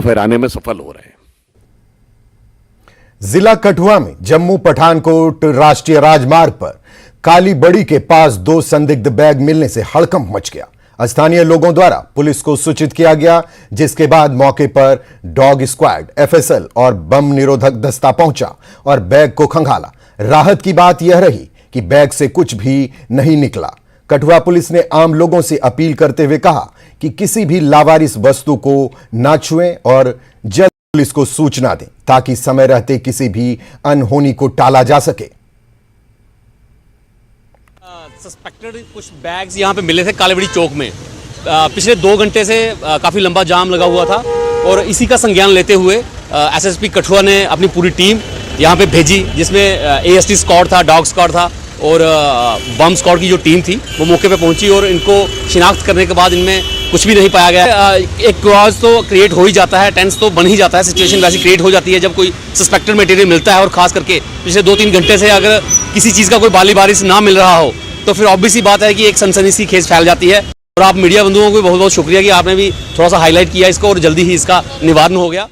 फहराने में सफल हो रहे हैं। जिला कठुआ में जम्मू पठानकोट राष्ट्रीय राजमार्ग पर काली बड़ी के पास 2 संदिग्ध बैग मिलने से हड़कंप मच गया। स्थानीय लोगों द्वारा पुलिस को सूचित किया गया, जिसके बाद मौके पर डॉग स्क्वाड, एफएसएल और बम निरोधक दस्ता पहुंचा और बैग को खंगाला। राहत की बात यह रही कि बैग से कुछ भी नहीं निकला। कठुआ पुलिस ने आम लोगों से अपील करते हुए कहा कि किसी भी लावारिस वस्तु को ना छुएं और जल्द पुलिस को सूचना दें, ताकि समय रहते किसी भी अनहोनी को टाला जा सके। सस्पेक्टेड कुछ बैग्स यहाँ पे मिले थे कालीबड़ी चौक में। पिछले 2 घंटे से काफ़ी लंबा जाम लगा हुआ था और इसी का संज्ञान लेते हुए एसएसपी कठुआ ने अपनी पूरी टीम यहाँ पे भेजी, जिसमें एएसटी स्क्वाड था, डॉग स्क्वाड था और बम स्क्वाड की जो टीम थी वो मौके पे पहुंची और इनको शिनाख्त करने के बाद इनमें कुछ भी नहीं पाया गया। एक क्वाज तो क्रिएट हो ही जाता है, टेंस तो बन ही जाता है, सिचुएशन वैसी क्रिएट हो जाती है जब कोई सस्पेक्टेड मटेरियल मिलता है और खास करके पिछले 2-3 घंटे से अगर किसी चीज़ का कोई बाली बारिश ना मिल रहा हो तो फिर ऑब्वियस सी बात है कि एक सनसनी सी खेज फैल जाती है। और आप मीडिया बंधुओं को बहुत बहुत शुक्रिया कि आपने भी थोड़ा सा हाईलाइट किया इसको और जल्दी ही इसका निवारण हो गया।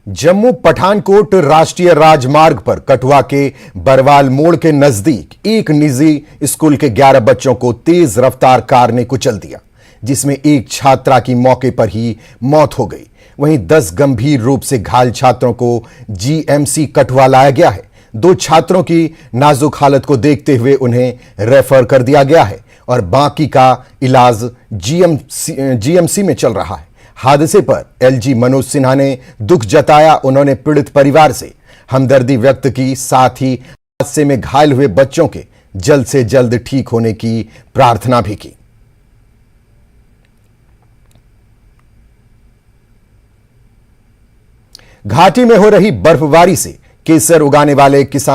जम्मू पठानकोट राष्ट्रीय राजमार्ग पर कठुआ के बरवाल मोड़ के नजदीक एक निजी स्कूल के 11 बच्चों को तेज रफ्तार कार ने कुचल दिया, जिसमें एक छात्रा की मौके पर ही मौत हो गई। वहीं 10 गंभीर रूप से घायल छात्रों को जीएमसी कठुआ लाया गया है। 2 छात्रों की नाजुक हालत को देखते हुए उन्हें रेफर कर दिया गया है और बाकी का इलाज जीएमसी में चल रहा है। हादसे पर एलजी मनोज सिन्हा ने दुख जताया। उन्होंने पीड़ित परिवार से हमदर्दी व्यक्त की, साथ ही हादसे में घायल हुए बच्चों के जल्द से जल्द ठीक होने की प्रार्थना भी की। घाटी में हो रही बर्फबारी से केसर उगाने वाले किसान